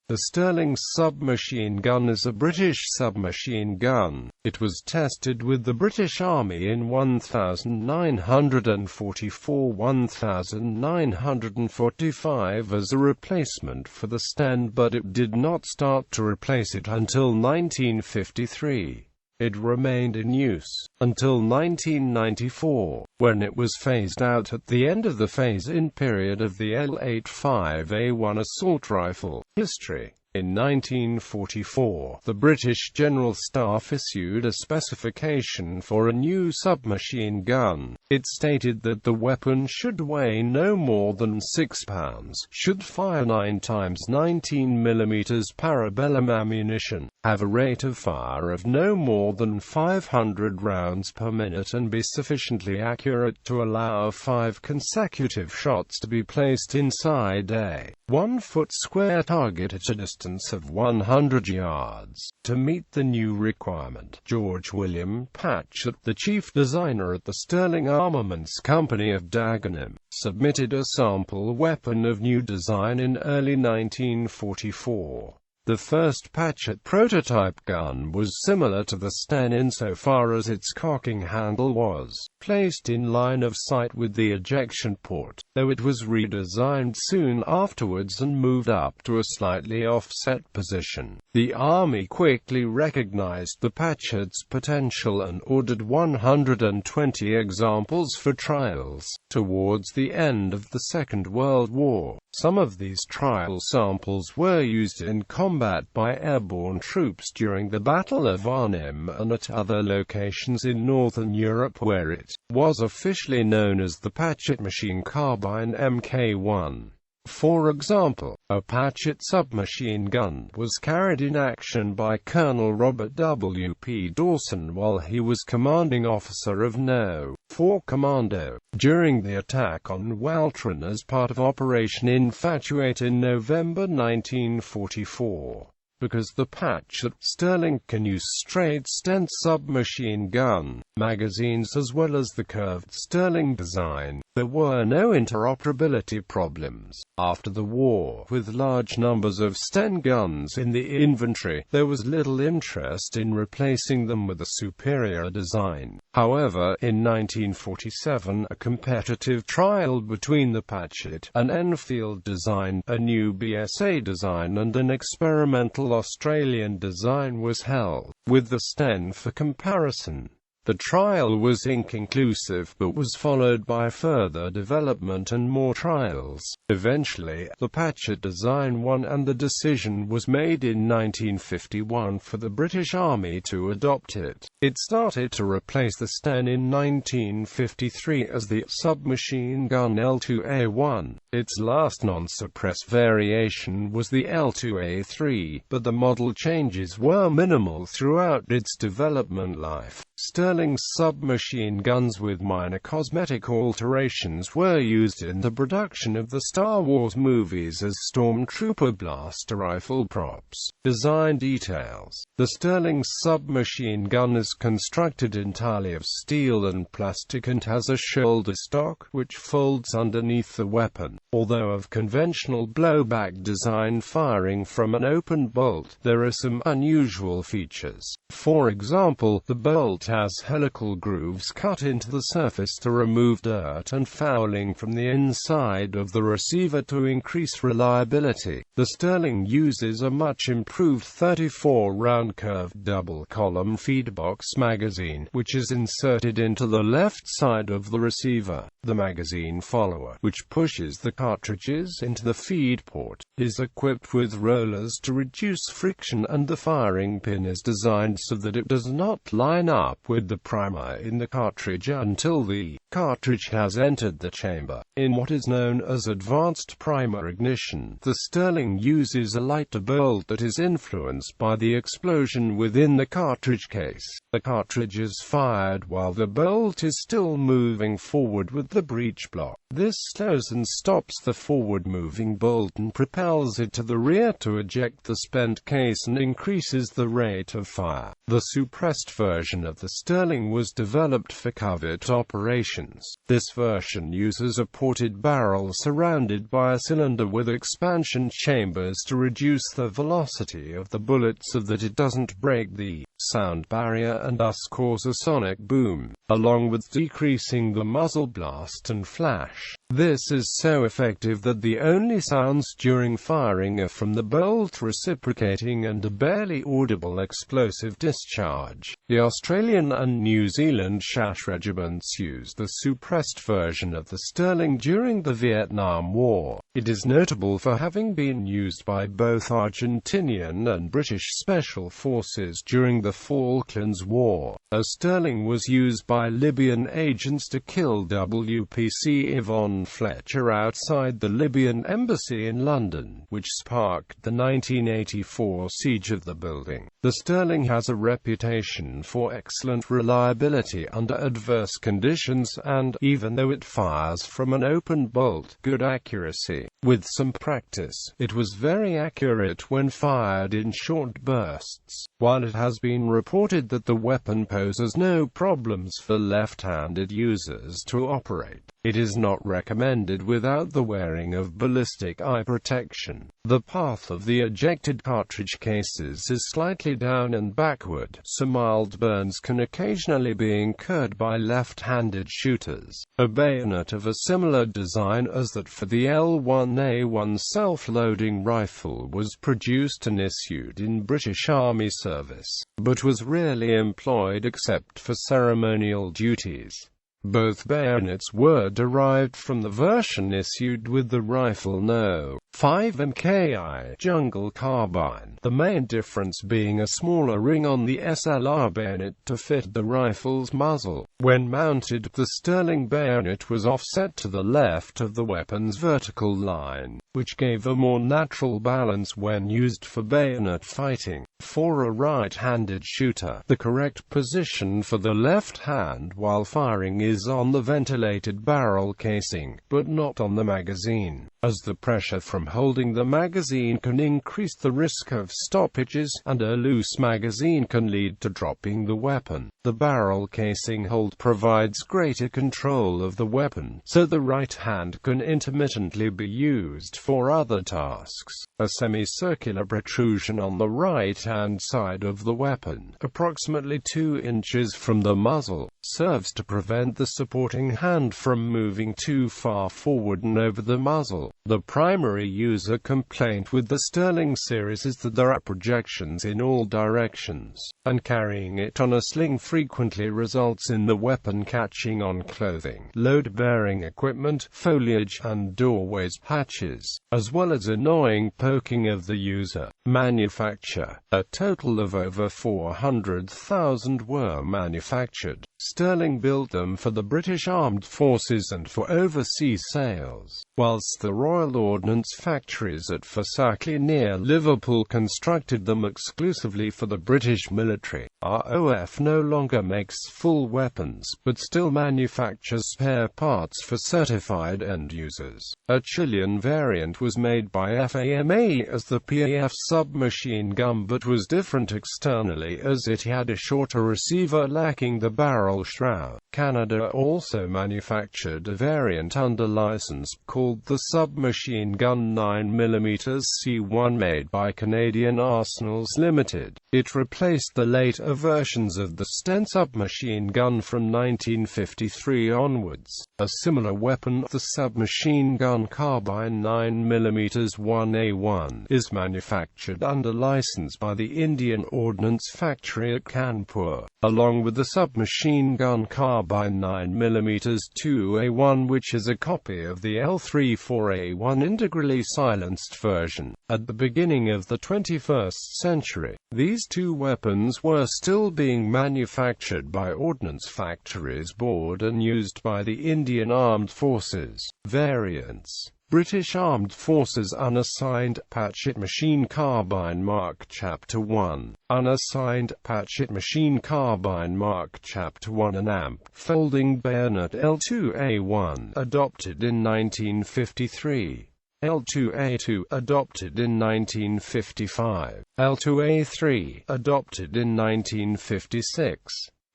The Sterling submachine gun is a British submachine gun. It was tested with the British Army in 1944–1945 as a replacement for the Sten, but it did not start to replace it until 1953. It remained in use until 1994, when it was phased out at the end of the phase-in period of the L-85A1 assault rifle. History. In 1944, the British General Staff issued a specification for a new submachine gun. It stated that the weapon should weigh no more than 6 pounds, should fire 9 times 19 mm parabellum ammunition, have a rate of fire of no more than 500 rounds per minute and be sufficiently accurate to allow 5 consecutive shots to be placed inside a 1-foot square target at a distance of 100 yards. To meet the new requirement, George William Patchett, the chief designer at the Sterling Armaments Company of Dagenham, submitted a sample weapon of new design in early 1944. The first Patchett prototype gun was similar to the Sten insofar as its cocking handle was placed in line of sight with the ejection port, though it was redesigned soon afterwards and moved up to a slightly offset position. The Army quickly recognized the Patchett's potential and ordered 120 examples for trials. Towards the end of the Second World War, some of these trial samples were used in combat by airborne troops during the Battle of Arnhem and at other locations in Northern Europe where it was officially known as the Patchett Machine Carbine Mk1. For example, a Patchett submachine gun was carried in action by Colonel Robert W. P. Dawson while he was commanding officer of No. 4 Commando, during the attack on Waltran as part of Operation Infatuate in November 1944. Because the Patchett Sterling can use straight Sten submachine gun magazines as well as the curved Sterling design, there were no interoperability problems. After the war, with large numbers of Sten guns in the inventory, there was little interest in replacing them with a superior design. However, in 1947, a competitive trial between the Patchett and Enfield design, a new BSA design and an experimental Australian design was held, with the Sten for comparison. The trial was inconclusive but was followed by further development and more trials. Eventually, the Patchett design won and the decision was made in 1951 for the British Army to adopt it. It started to replace the Sten in 1953 as the submachine gun L2A1. Its last non-suppress variation was the L2A3, but the model changes were minimal throughout its development life. Sterling submachine guns with minor cosmetic alterations were used in the production of the Star Wars movies as Stormtrooper blaster rifle props. Design details. The Sterling submachine gun is constructed entirely of steel and plastic and has a shoulder stock which folds underneath the weapon. Although of conventional blowback design firing from an open bolt, there are some unusual features. For example, the bolt has helical grooves cut into the surface to remove dirt and fouling from the inside of the receiver to increase reliability. The Sterling uses a much improved 34-round curved double-column feedbox magazine, which is inserted into the left side of the receiver. The magazine follower, which pushes the cartridges into the feed port, is equipped with rollers to reduce friction, and the firing pin is designed so that it does not line up with the primer in the cartridge until the cartridge has entered the chamber. In what is known as advanced primer ignition, the Sterling uses a lighter bolt that is influenced by the explosion within the cartridge case. The cartridge is fired while the bolt is still moving forward with the breech block. This slows and stops the forward-moving bolt and propels it to the rear to eject the spent case and increases the rate of fire. The suppressed version of the Sterling was developed for covert operations modifications. This version uses a ported barrel surrounded by a cylinder with expansion chambers to reduce the velocity of the bullet so that it doesn't break the sound barrier and thus cause a sonic boom, along with decreasing the muzzle blast and flash. This is so effective that the only sounds during firing are from the bolt reciprocating and a barely audible explosive discharge. The Australian and New Zealand Shash regiments used the suppressed version of the Sterling during the Vietnam War. It is notable for having been used by both Argentinian and British special forces during the Falklands War. A Sterling was used by Libyan agents to kill WPC Yvonne Fletcher outside the Libyan embassy in London, which sparked the 1984 siege of the building. The Sterling has a reputation for excellent reliability under adverse conditions and, even though it fires from an open bolt, good accuracy. With some practice, it was very accurate when fired in short bursts. While it has been reported that the weapon poses no problems for left-handed users to operate, it is not recommended without the wearing of ballistic eye protection. The path of the ejected cartridge cases is slightly down and backward, so mild burns can occasionally be incurred by left-handed shooters. A bayonet of a similar design as that for the L1A1 self-loading rifle was produced and issued in British Army service, but was rarely employed except for ceremonial duties. Both bayonets were derived from the version issued with the rifle No. 5 MKI Jungle Carbine, the main difference being a smaller ring on the SLR bayonet to fit the rifle's muzzle. When mounted, the Sterling bayonet was offset to the left of the weapon's vertical line, which gave a more natural balance when used for bayonet fighting. For a right-handed shooter, the correct position for the left hand while firing is on the ventilated barrel casing, but not on the magazine, as the pressure from holding the magazine can increase the risk of stoppages, and a loose magazine can lead to dropping the weapon. The barrel casing hold provides greater control of the weapon, so the right hand can intermittently be used for other tasks. A semicircular protrusion on the right-hand side of the weapon, approximately 2 inches from the muzzle, serves to prevent the supporting hand from moving too far forward and over the muzzle. The primary user complaint with the Sterling series is that there are projections in all directions, and carrying it on a sling frequently results in the weapon catching on clothing, load-bearing equipment, foliage, and doorways patches, as well as annoying poking of the user. Manufacture. A total of over 400,000 were manufactured. Sterling built them for the British Armed Forces and for overseas sales, whilst the Royal Ordnance factories at Fairsackey near Liverpool constructed them exclusively for the British military. ROF no longer makes full weapons, but still manufactures spare parts for certified end users. A Chilean variant was made by FAMA as the PAF submachine gun, but was different externally as it had a shorter receiver lacking the barrel shroud. Canada also manufactured a variant under license called the Submachine Gun 9mm C1 made by Canadian Arsenals Limited. It replaced the later versions of the Sten submachine gun from 1953 onwards. A similar weapon, the Submachine Gun Carbine 9mm 1A1, is manufactured under license by the Indian Ordnance Factory at Kanpur, along with the Submachine Gun Carbine 9mm 2A1, which is a copy of the L34A1 integrally silenced version. At the beginning of the 21st century, these two weapons were still being manufactured by ordnance factories bought and used by the Indian Armed Forces. Variants. British Armed Forces Unassigned Patchet Machine Carbine Mark Chapter 1. Unassigned Patchet Machine Carbine Mark Chapter 1. An AMP folding bayonet L2A1, adopted in 1953. L2A2, adopted in 1955. L2A3, adopted in 1956.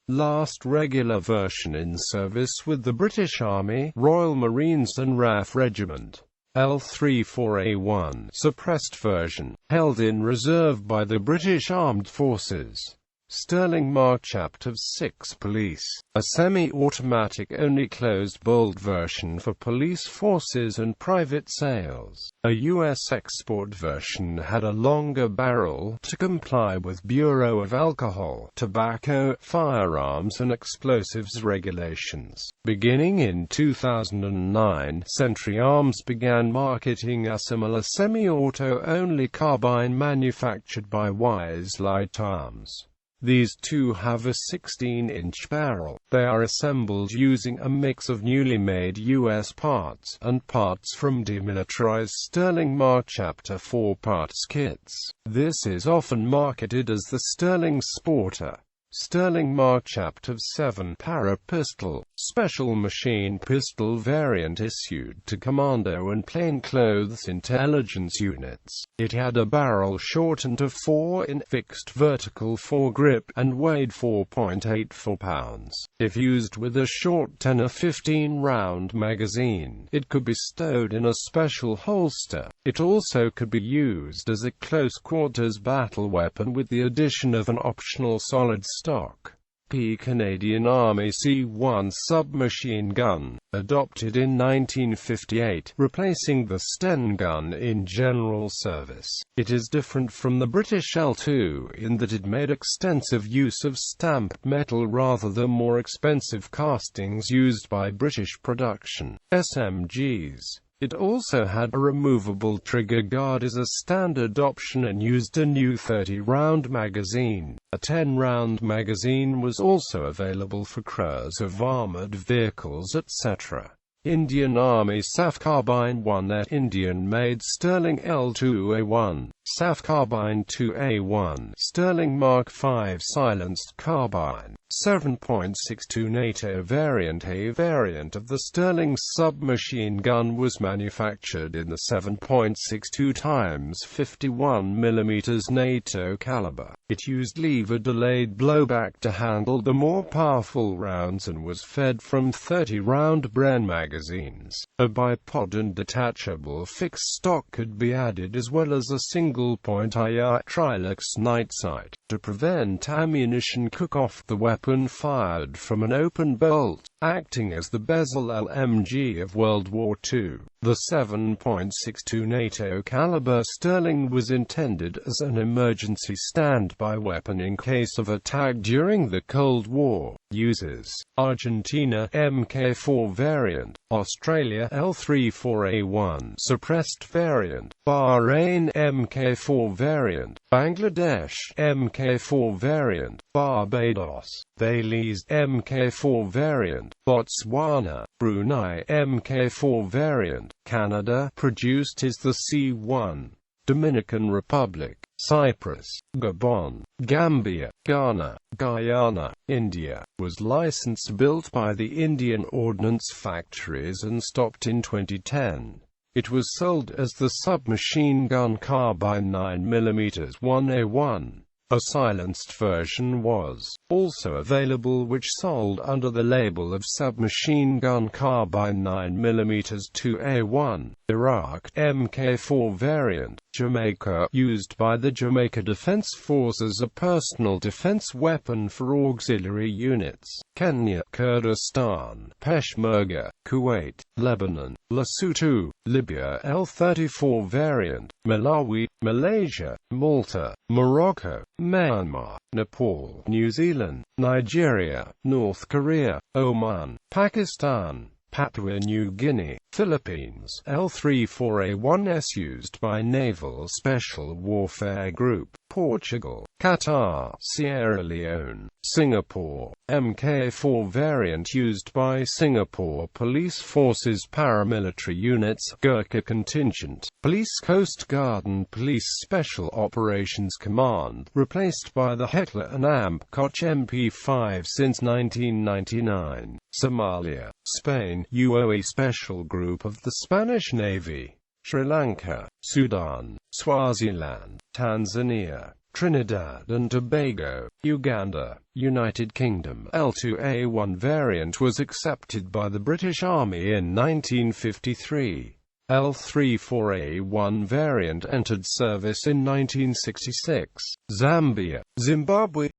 Last regular version in service with the British Army, Royal Marines and RAF Regiment. L34A1, suppressed version, held in reserve by the British Armed Forces. Sterling Mark Chapter 6 Police, a semi-automatic only closed-bolt version for police forces and private sales. A U.S. export version had a longer barrel to comply with Bureau of Alcohol, Tobacco, Firearms and Explosives regulations. Beginning in 2009, Century Arms began marketing a similar semi-auto only carbine manufactured by Wise Light Arms. These two have a 16-inch barrel. They are assembled using a mix of newly made U.S. parts and parts from demilitarized Sterling Mark Chapter 4 parts kits. This is often marketed as the Sterling Sporter. Sterling Mark Chapter 7 Para Pistol, special machine pistol variant issued to commando and plainclothes intelligence units. It had a barrel shortened to 4-inch fixed vertical foregrip and weighed 4.84 pounds. If used with a short 10 or 15-round magazine, it could be stowed in a special holster. It also could be used as a close-quarters battle weapon with the addition of an optional solid stock. Canadian Army C1 submachine gun, adopted in 1958, replacing the Sten gun in general service. It is different from the British L2 in that it made extensive use of stamped metal rather than more expensive castings used by British production SMGs. It also had a removable trigger guard as a standard option and used a new 30-round magazine. A 10-round magazine was also available for crews of armored vehicles etc. Indian Army SAF Carbine 1 Indian-made Sterling L2A1, SAF Carbine 2A1, Sterling Mark V silenced carbine, 7.62 NATO variant. A variant of the Sterling submachine gun was manufactured in the 7.62 x 51 mm NATO caliber. It used lever-delayed blowback to handle the more powerful rounds and was fed from 30-round Bren magazines. A bipod and detachable fixed stock could be added as well as a single-point IR Trilux night sight, to prevent ammunition cook-off. The weapon fired from an open bolt, acting as the Bezel LMG of World War II. The 7.62 NATO caliber Sterling was intended as an emergency standby weapon in case of attack during the Cold War. Uses: Argentina Mk4 variant, Australia L34A1 suppressed variant, Bahrain Mk4 variant, Bangladesh Mk4 variant, Barbados, Belize Mk4 variant, Botswana, Brunei Mk4 variant, Canada produced is the C1, Dominican Republic, Cyprus, Gabon, Gambia, Ghana, Guyana, India, was licensed built by the Indian Ordnance Factories and stopped in 2010. It was sold as the Submachine Gun Carbine 9mm 1A1. A silenced version was also available which sold under the label of Submachine Gun Carbine 9mm 2A1. Iraq Mk4 variant, Jamaica, used by the Jamaica Defense Force as a personal defense weapon for auxiliary units. Kenya, Kurdistan, Peshmerga, Kuwait, Lebanon, Lesotho, Libya L34 variant, Malawi, Malaysia, Malta, Morocco, Myanmar, Nepal, New Zealand, Nigeria, North Korea, Oman, Pakistan, Papua New Guinea, Philippines, L34A1s used by Naval Special Warfare Group, Portugal, Qatar, Sierra Leone, Singapore, Mk4 variant used by Singapore Police Forces paramilitary units, Gurkha Contingent, Police Coast Guard and Police Special Operations Command, replaced by the Heckler & Amp Koch MP5 since 1999. Somalia, Spain, UOE Special Group of the Spanish Navy, Sri Lanka, Sudan, Swaziland, Tanzania, Trinidad and Tobago, Uganda, United Kingdom. L2A1 variant was accepted by the British Army in 1953. L34A1 variant entered service in 1966. Zambia, Zimbabwe,